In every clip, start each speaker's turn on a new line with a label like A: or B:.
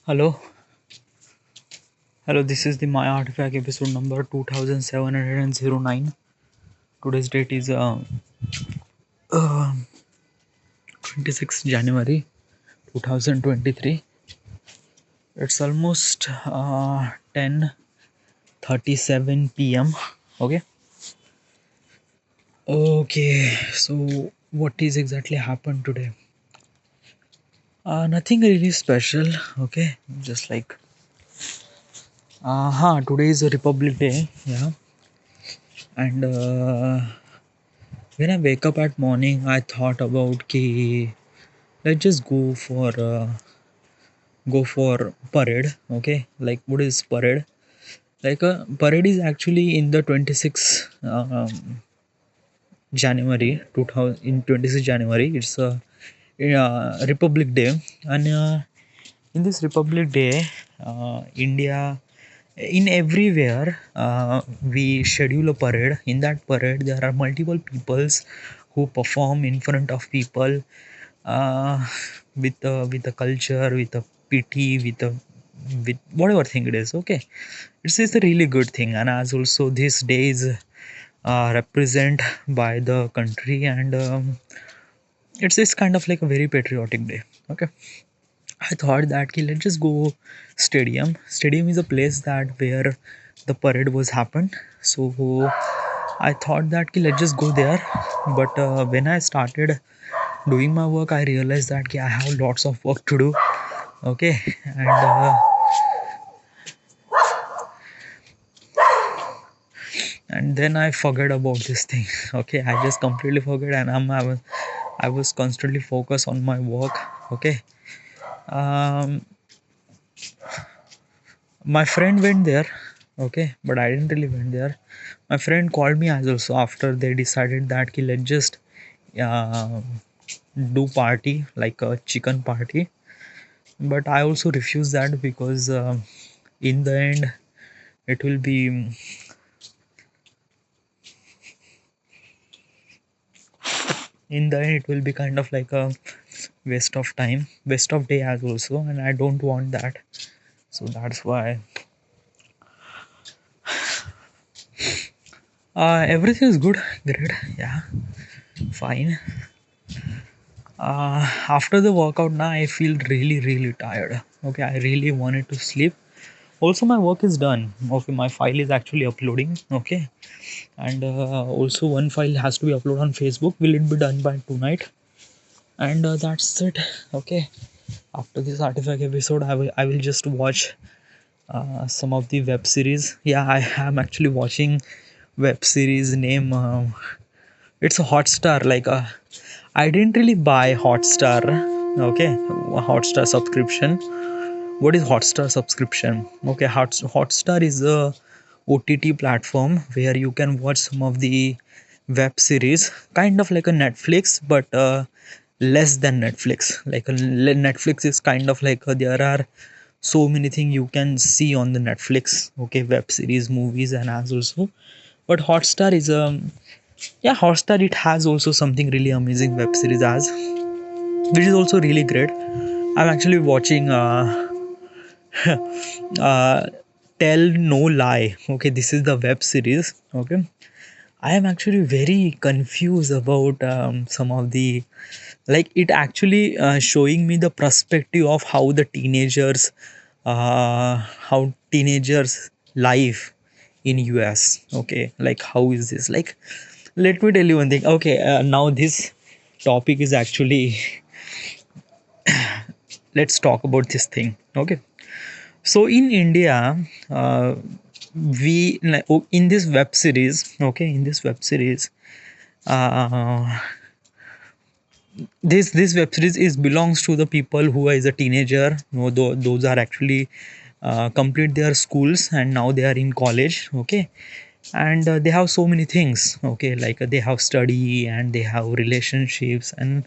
A: Hello, hello. This is the My Artifact episode number 2709. Today's date is uh, 26th January 2023. It's almost 10:37 p.m. Okay. Okay. So what is exactly happened today? Nothing really special. Okay. Just like today is a Republic Day. Yeah. And when I wake up at morning, I thought about ki let's just go for parade. Okay, like what is parade? Like a parade is actually in the 26th January 2000 in 26th January. It's a Republic Day, and in this Republic Day, India in everywhere we schedule a parade. In that parade, there are multiple peoples who perform in front of people uh, with a culture, with a pity, with whatever thing it is. Okay, it's a really good thing, and as also these days represent by the country, and it's kind of like a very patriotic day. Okay, I thought that ki, let's just go stadium. Stadium is a place that where the parade was happened. So I thought that ki, let's just go there. But when I started doing my work, I realized that ki, I have lots of work to do. Okay, and then I forgot about this thing. Okay, I just completely forgot, and I was constantly focused on my work. Okay, um, my friend went there. Okay, but I didn't really went there. My friend called me as also after they decided that ki, let's just uh, do party like a chicken party. But I also refused that because in the end it will be in the end it will be kind of like a waste of time, waste of day as also, and I don't want that. So that's why everything is good, great, yeah, fine. After the workout now I feel really tired. Okay, I really wanted to sleep. Also my work is done. Okay, my file is actually uploading. Okay, and also one file has to be uploaded on Facebook. Will it be done by tonight? And that's it. Okay, after this artifact episode I will just watch some of the web series. Yeah, I am actually watching web series name it's a Hotstar. Like I didn't really buy Hotstar. Okay, a Hotstar subscription. What is Hotstar subscription? Okay, Hotstar is a OTT platform where you can watch some of the web series, kind of like a Netflix, but less than Netflix. Like Netflix is kind of like there are so many things you can see on the Netflix. Okay, web series, movies, and as also. But Hotstar is yeah, Hotstar it has also something really amazing web series as, which is also really great. I'm actually watching uh, Tell No Lie. Okay, this is the web series. Okay, I am actually very confused about some of the, like it actually showing me the perspective of how teenagers life in US. Okay, like how is this like, let me tell you one thing. Okay, now this topic is actually let's talk about this thing. Okay, so in India, uh, we like in this web series. Okay, in this web series, uh, this web series is belongs to the people who is a teenager. No, those are actually complete their schools and now they are in college. Okay, and they have so many things. Okay, like they have study and they have relationships and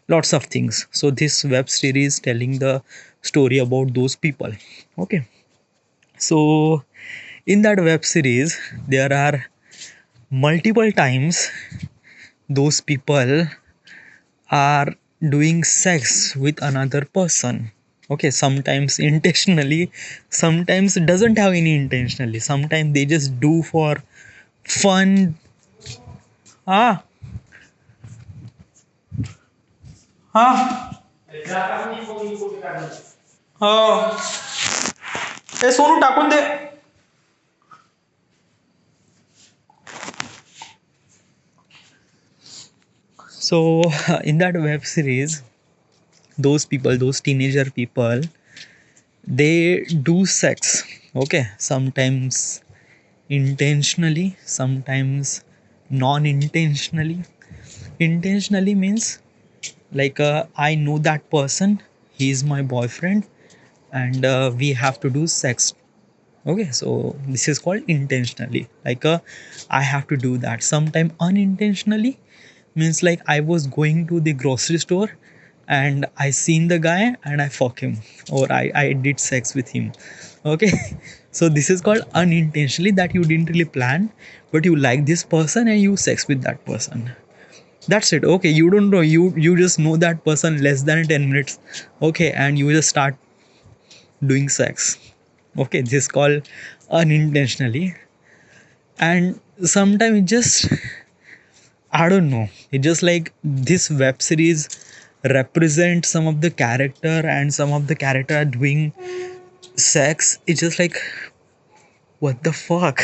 A: lots of things. So this web series telling the story about those people. Okay, so in that web series there are multiple times those people are doing sex with another person. Okay, sometimes intentionally, sometimes it doesn't have any intentionally, sometimes they just do for fun. Ah, ah, oh, ए सोनू टाकून दे. So in that web series, those people, those teenager people, they do sex. Okay, sometimes intentionally, sometimes non-intentionally. Intentionally means like I know that person, he is my boyfriend, and we have to do sex. Okay, so this is called intentionally, like I have to do that. Sometime unintentionally means like I was going to the grocery store and I seen the guy and I fuck him, or I did sex with him. Okay, so this is called unintentionally, that you didn't really plan, but you like this person and you sex with that person. That's it. Okay, you don't know, you just know that person less than 10 minutes. Okay, and you just start doing sex. Okay, this is called unintentionally. And sometimes it just, I don't know, it just like this web series represent some of the character, and some of the character are doing sex. It's just like, what the fuck.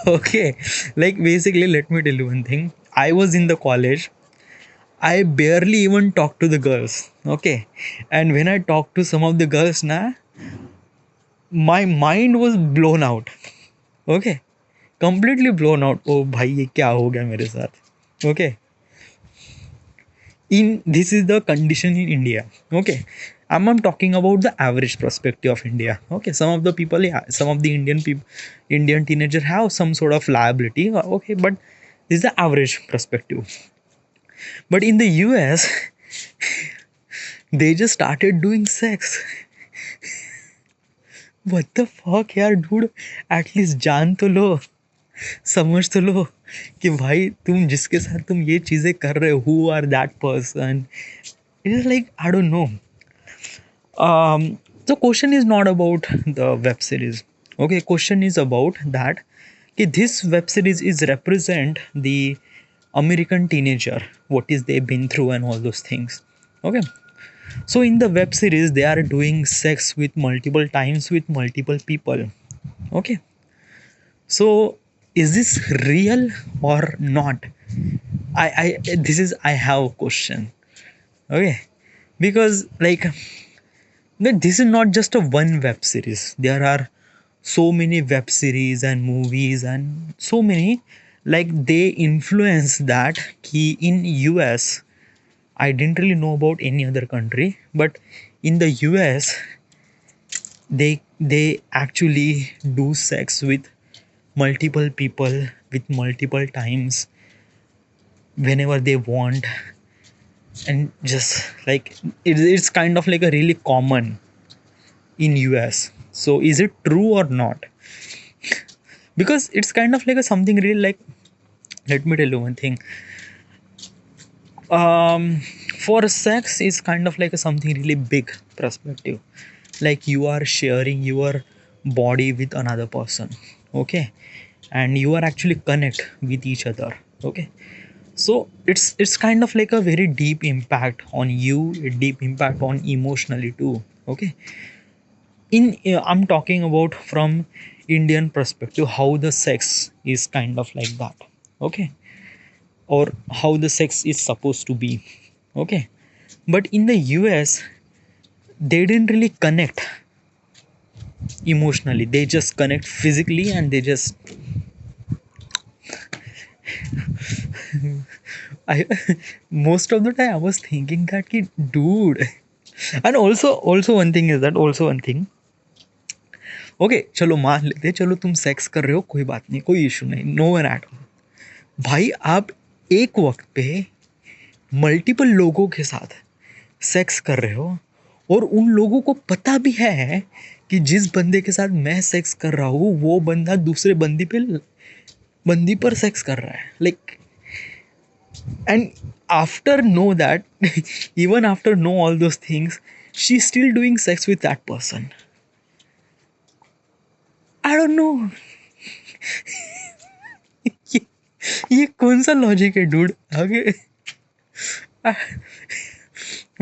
A: Okay, like basically, let me tell you one thing. I was in the college, I barely even talk to the girls. Okay. And when I talk to some of the girls now, my mind was blown out. Okay. Completely blown out. Oh bhai, ye kya ho gaya mere sath? Okay. In this is the condition in India. Okay. I'm talking about the average perspective of India. Okay. Some of the people, yeah, some of the Indian people, Indian teenager have some sort of liability. Okay, but this is the average perspective. But in the US, they just started doing sex. What the fuck यार dude, at least जान तो लो, समझ तो लो कि भाई तुम जिसके साथ तुम ये चीज़ें कर रहे हो, who are that person. It is like, I don't know. The question is not about the web series. Okay, question is about that कि this web series is represent the American teenager, what is they been through and all those things. Okay, so in the web series they are doing sex with multiple times with multiple people. Okay, so is this real or not? I this is, I have a question. Okay, because like this is not just a one web series. There are so many web series and movies and so many, like they influence that key in US. I didn't really know about any other country, but in the US they actually do sex with multiple people with multiple times whenever they want, and just like it's kind of like a really common in US. So is it true or not? Because it's kind of like a something really like, let me tell you one thing. um for sex is kind of like a something really big perspective, like you are sharing your body with another person. Okay, and you are actually connect with each other. Okay, so it's kind of like a very deep impact on you, a deep impact on emotionally too. Okay, in I'm talking about from Indian perspective, how the sex is kind of like that. Okay, or how the sex is supposed to be. Okay, but in the US they didn't really connect emotionally, they just connect physically, and they just I most of the time I was thinking that ki, dude. And also one thing is that, also one thing. Okay चलो मान लेते, चलो तुम sex कर रहे हो, कोई बात नहीं, कोई इशू नहीं, नो वन एट ऑल. भाई आप एक वक्त पे मल्टीपल लोगों के साथ सेक्स कर रहे हो, और उन लोगों को पता भी है कि जिस बंदे के साथ मैं सेक्स कर रहा हूँ वो बंदा दूसरे बंदी पर सेक्स कर रहा है, like. And after know that, even after know all those things, she's still doing sex with that person. I don't know. ये ये कौन सा लॉजिक है डूड आगे?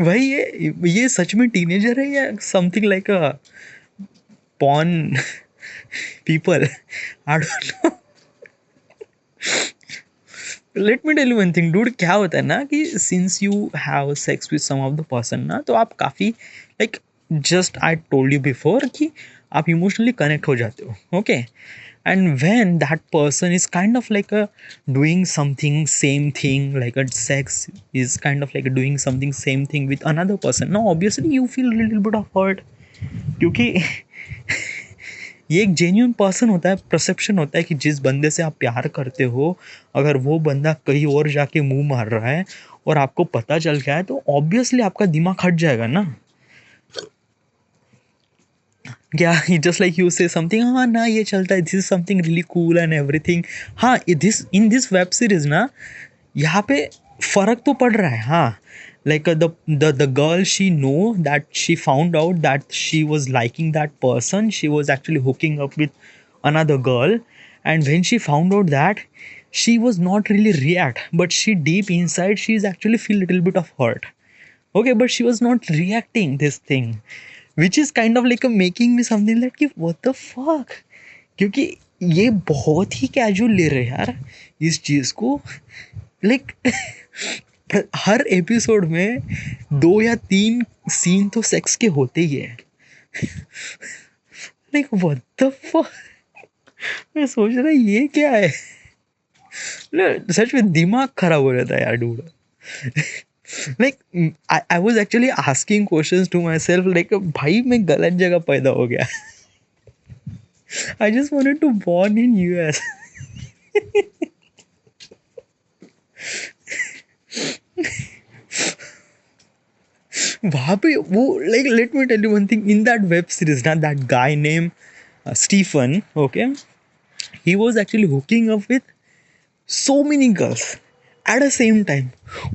A: भाई ये सच में टीनेजर है या something like a porn people? I don't know. Let me tell you one thing dude, क्या होता है ना कि since you have sex with some of the person ना, तो आप काफ़ी like, just I told you before कि आप इमोशनली कनेक्ट हो जाते हो. Okay, and when that person is kind of like a doing something same thing, like a sex is kind of like doing something same thing with another person, now obviously you feel a little bit of hurt, क्योंकि ये एक genuine person होता है, perception होता है कि जिस बंदे से आप प्यार करते हो, अगर वो बंदा कहीं और जाके मुंह मार रहा है और आपको पता चल गया है, तो ऑब्वियसली आपका दिमाग हट जाएगा ना. क्या just like you say something, हाँ ना ये चलता है, this is something really cool and everything. हाँ, this in this web series ना, यहाँ पे फर्क तो पड़ रहा है. हाँ, like the girl, she know that she found out that she was liking that person, she was actually hooking up with another girl, and when she found out that, she was not really react, but she deep inside she is actually feel little bit of hurt. Okay, but she was not reacting this thing, which is kind of like a making me something like कि what the fuck, क्योंकि ये बहुत ही casual ले रहे हैं यार इस चीज़ को. लाइक हर एपिसोड में 2 या 3 सीन तो सेक्स के होते ही है. Like what the fuck. मैं सोच रहा ये क्या है. सच में दिमाग खराब हो जाता है यार dude. Like I was actually asking questions to myself, like भाई मैं गलत जगह पैदा हो गया. I just wanted to born in US. वहाँ पे वो like, let me tell you one thing, in that web series ना, that guy name Stephen, okay, he was actually hooking up with so many girls at the same time.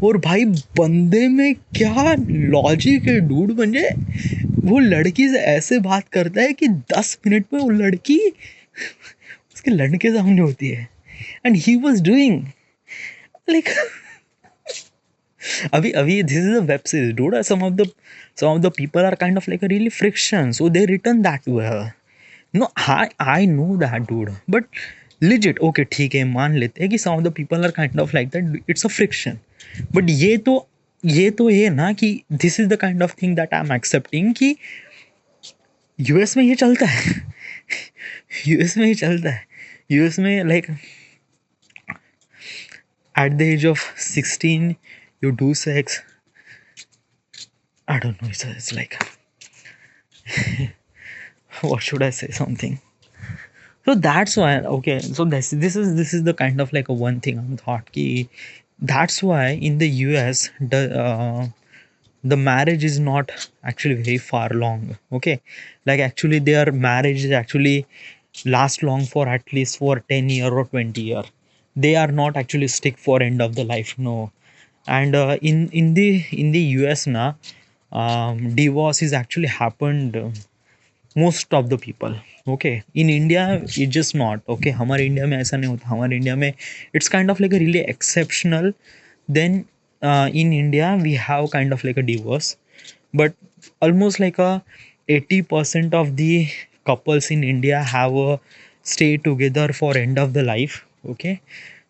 A: और भाई बंदे में क्या logic है डूड, म्हणजे वो लड़की से ऐसे बात करता है कि 10 मिनट में वो लड़की उसके लड़के सामने होती है. And he was doing like, अभी अभी this is a web series dude. some of the people are kind of like a really friction, so they written that well. No, I know that dude, but legit okay, ठीक है, मान लेते हैं कि some of the people are kind of like that, it's a friction. but ये तो ये ना कि this is the kind of thing that I'm accepting कि यूएस में ये चलता है. यूएस में ये चलता है. यूएस में like at the age of 16 you do sex. I don't know, it's like what should I say, something. So that's why, okay, so this is the kind of like a one thing I'm thought ki, that's why in the US the marriage is not actually very far long. Okay, like actually their marriage is actually last long for at least for 10 year or 20 year. They are not actually stick for end of the life, no. And in the US na, divorce is actually happened most of the people. Okay, in India it just not okay. हमारे India में ऐसा नहीं होता. हमारे India में it's kind of like a really exceptional. Then in India we have kind of like a divorce, but almost like a 80% of the couples in India have a stay together for end of the life. Okay,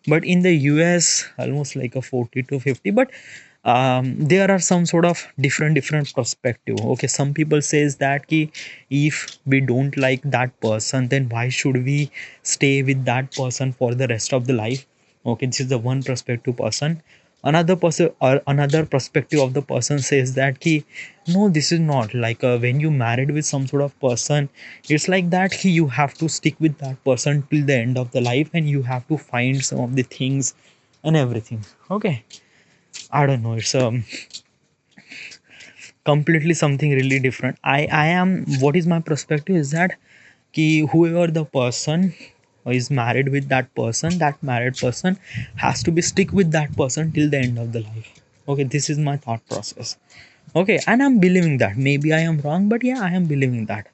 A: but in the US almost like a 40 to 50. But there are some sort of different perspective. Okay, some people says that ki, if we don't like that person, then why should we stay with that person for the rest of the life? Okay, this is the one perspective person. Another person or another perspective of the person says that ki, no, this is not like when you married with some sort of person, it's like that ki, you have to stick with that person till the end of the life, and you have to find some of the things and everything. Okay, I don't know, it's completely something really different. I am, what is my perspective is that ki, whoever the person is married with that person, that married person has to be stick with that person till the end of the life. Okay, this is my thought process. Okay, and I'm believing that. Maybe I am wrong, but yeah, I am believing that.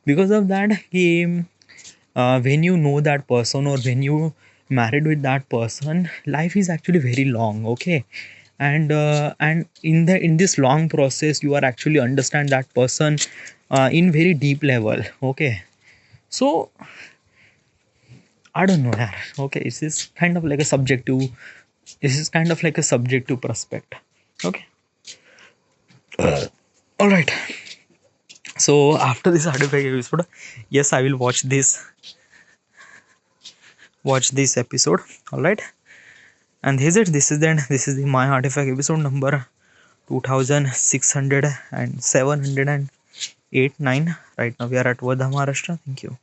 A: Because of that, when you know that person or when you married with that person, life is actually very long. Okay, and in this long process, you are actually understand that person in very deep level. Okay, so I don't know, yeah. Okay, this is kind of like a subjective. This is kind of like a subjective prospect. Okay, all right. So after this artifact episode, yes, I will watch this episode. All right, and this is it. This is the my artifact episode number 2600 and 708 9. Right now we are at Wardha, Maharashtra. Thank you.